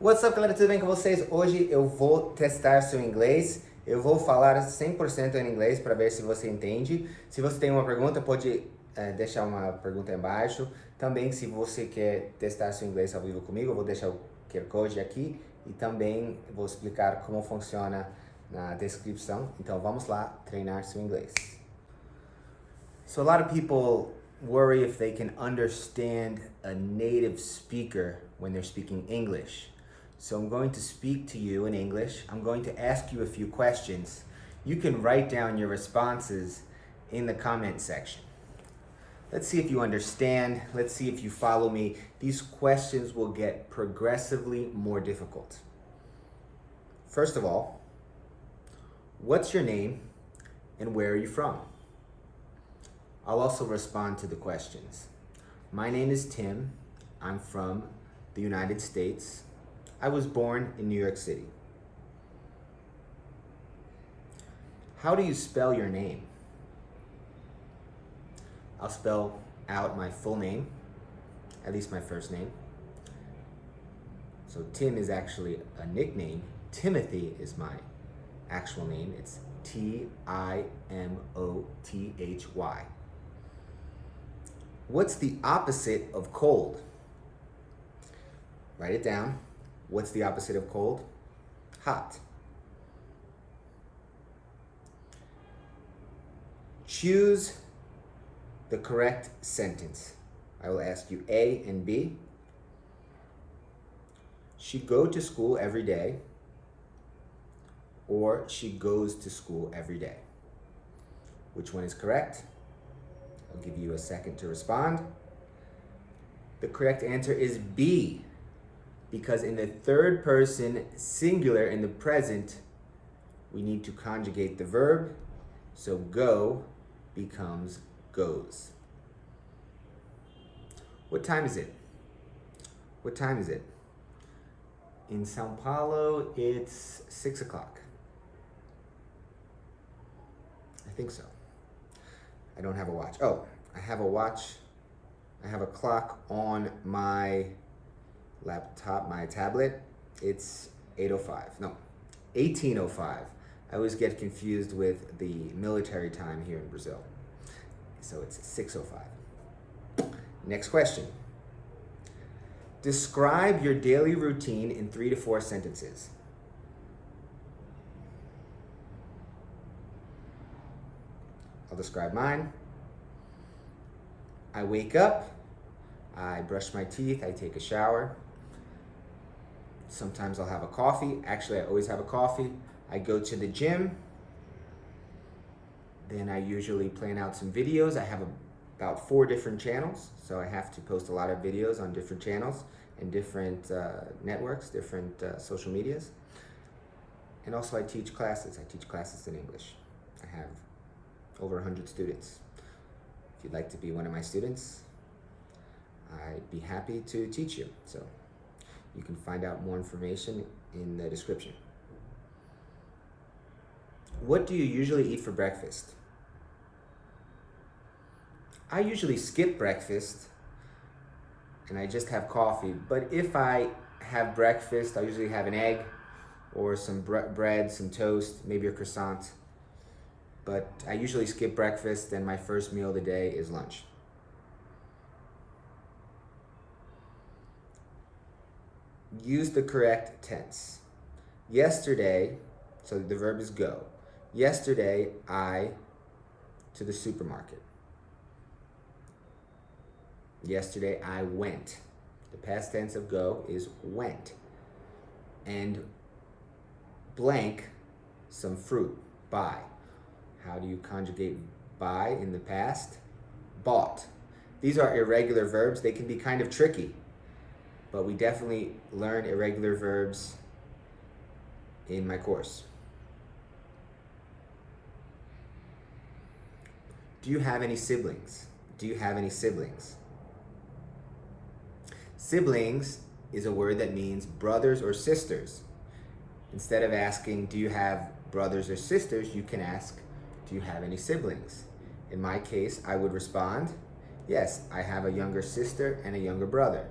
What's up, galera? Tudo bem com vocês? Hoje eu vou testar seu inglês. Eu vou falar 100% em inglês para ver se você entende. Se você tem uma pergunta, pode deixar uma pergunta embaixo. Também, se você quer testar seu inglês ao vivo comigo, eu vou deixar o QR Code aqui. E também vou explicar como funciona na descrição. Então, vamos lá treinar seu inglês. So, a lot of people worry if they can understand a native speaker when they're speaking English. So I'm going to speak to you in English. I'm going to ask you a few questions. You can write down your responses in the comment section. Let's see if you understand. Let's see if you follow me. These questions will get progressively more difficult. First of all, what's your name and where are you from? I'll also respond to the questions. My name is Tim. I'm from the United States. I was born in New York City. How do you spell your name? I'll spell out my full name, at least my first name. So Tim is actually a nickname. Timothy is my actual name. It's Timothy. What's the opposite of cold? Write it down. What's the opposite of cold? Hot. Choose the correct sentence. I will ask you A and B. She go to school every day, or she goes to school every day. Which one is correct? I'll give you a second to respond. The correct answer is B, because in the third person singular in the present, we need to conjugate the verb, so go becomes goes. What time is it? What time is it? In Sao Paulo, it's 6 o'clock. I think so. I don't have a watch. Oh, I have a watch. I have a clock on my laptop, my tablet. It's 8:05. No, 18:05. I always get confused with the military time here in Brazil. So it's 6:05. Next question. Describe your daily routine in 3 to 4 sentences. I'll describe mine. I wake up, I brush my teeth, I take a shower. Sometimes I'll have a coffee. Actually, I always have a coffee. I go to the gym. Then I usually plan out some videos. I have about 4 different channels, so I have to post a lot of videos on different channels and different networks, different social medias. And also I teach classes. I teach classes in English. I have over 100 students. If you'd like to be one of my students, I'd be happy to teach you. So you can find out more information in the description. What do you usually eat for breakfast? I usually skip breakfast and I just have coffee. But if I have breakfast, I usually have an egg or some bread, some toast, maybe a croissant. But I usually skip breakfast and my first meal of the day is lunch. Use the correct tense. Yesterday, so the verb is go. Yesterday, I to the supermarket. Yesterday, I went. The past tense of go is went. And blank, some fruit, buy. How do you conjugate buy in the past? Bought. These are irregular verbs. They can be kind of tricky, but we definitely learn irregular verbs in my course. Do you have any siblings? Do you have any siblings? Siblings is a word that means brothers or sisters. Instead of asking, do you have brothers or sisters, you can ask, do you have any siblings? In my case, I would respond, yes, I have a younger sister and a younger brother.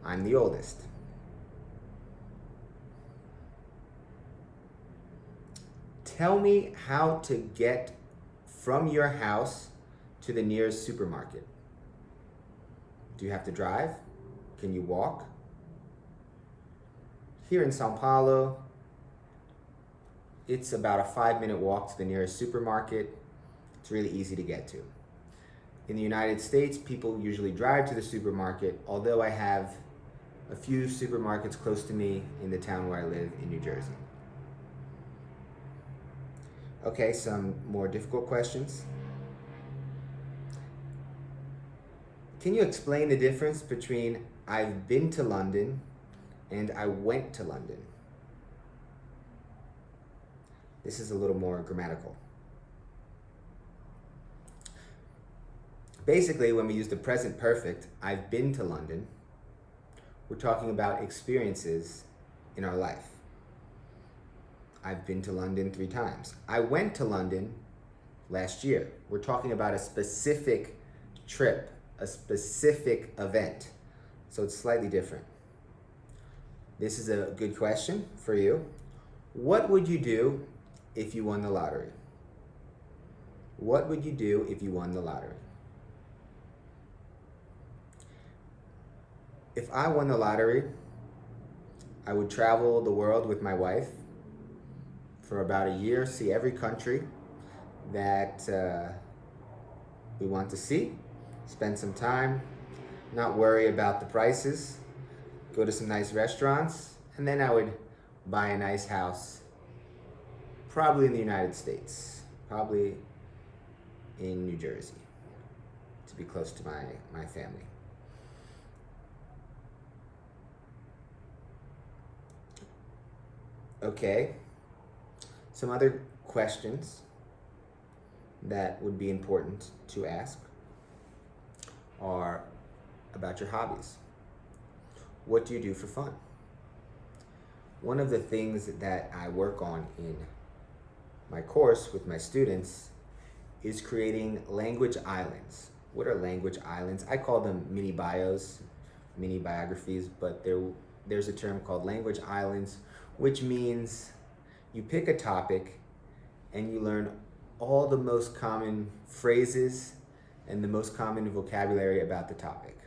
I'm the oldest. Tell me how to get from your house to the nearest supermarket. Do you have to drive? Can you walk? Here in São Paulo, it's about a 5-minute walk to the nearest supermarket. It's really easy to get to. In the United States, people usually drive to the supermarket, although I have a few supermarkets close to me in the town where I live in New Jersey. Okay, some more difficult questions. Can you explain the difference between I've been to London and I went to London? This is a little more grammatical. Basically, when we use the present perfect, I've been to London, we're talking about experiences in our life. I've been to London 3 times. I went to London last year. We're talking about a specific trip, a specific event. So it's slightly different. This is a good question for you. What would you do if you won the lottery? What would you do if you won the lottery? If I won the lottery, I would travel the world with my wife for about a year, see every country that we want to see, spend some time, not worry about the prices, go to some nice restaurants, and then I would buy a nice house, probably in the United States, probably in New Jersey, to be close to my family. Okay, some other questions that would be important to ask are about your hobbies. What do you do for fun? One of the things that I work on in my course with my students is creating language islands. What are language islands? I call them mini bios, mini biographies, but there's a term called language islands, which means you pick a topic and you learn all the most common phrases and the most common vocabulary about the topic.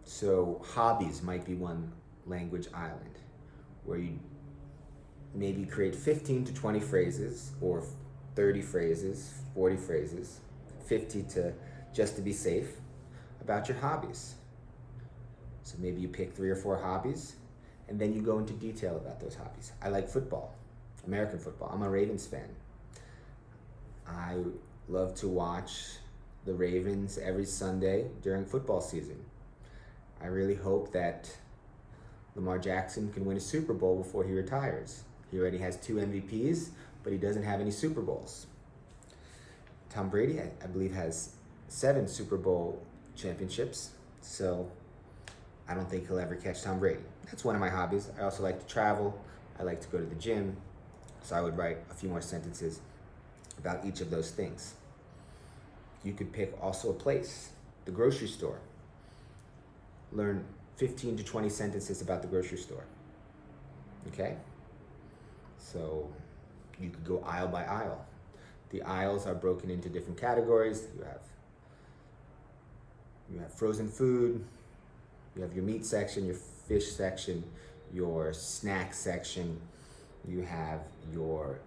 So hobbies might be one language island where you maybe create 15 to 20 phrases or 30 phrases, 40 phrases, 50 just to be safe about your hobbies. So maybe you pick 3 or 4 hobbies and then you go into detail about those hobbies. I like football, American football. I'm a Ravens fan. I love to watch the Ravens every Sunday during football season. I really hope that Lamar Jackson can win a Super Bowl before he retires. He already has 2 MVPs, but he doesn't have any Super Bowls. Tom Brady, I believe, has 7 Super Bowl championships, so I don't think he'll ever catch Tom Brady. That's one of my hobbies. I also like to travel. I like to go to the gym, so I would write a few more sentences about each of those things. You could pick also a place, the grocery store. Learn 15 to 20 sentences about the grocery store. Okay? So you could go aisle by aisle. The aisles are broken into different categories. You have frozen food, you have your meat section, your fish section, your snack section, you have your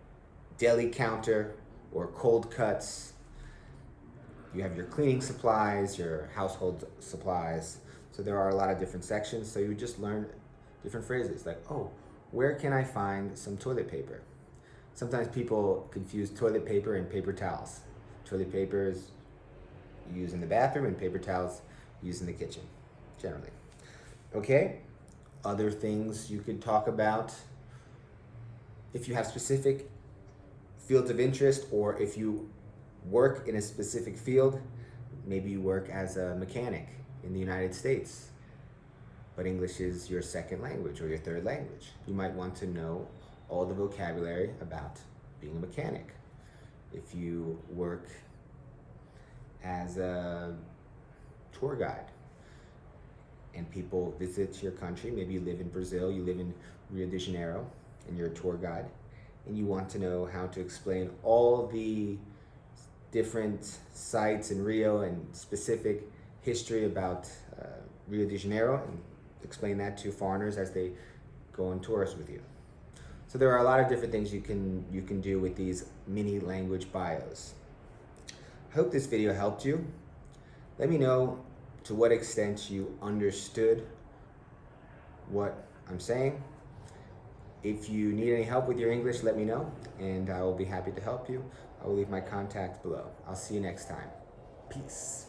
deli counter or cold cuts, you have your cleaning supplies, your household supplies. So there are a lot of different sections, so you just learn different phrases like, oh, where can I find some toilet paper? Sometimes people confuse toilet paper and paper towels. Toilet paper is used in the bathroom and paper towels used in the kitchen, generally. Okay, other things you could talk about. If you have specific fields of interest or if you work in a specific field, maybe you work as a mechanic in the United States, but English is your second language or your third language. You might want to know all the vocabulary about being a mechanic. If you work as a tour guide and people visit your country, maybe you live in Brazil, you live in Rio de Janeiro, and you're a tour guide, and you want to know how to explain all the different sites in Rio and specific history about Rio de Janeiro, and explain that to foreigners as they go on tours with you. So there are a lot of different things you can do with these mini language bios. I hope this video helped you. Let me know to what extent you understood what I'm saying. If you need any help with your English, let me know, and I will be happy to help you. I will leave my contact below. I'll see you next time. Peace.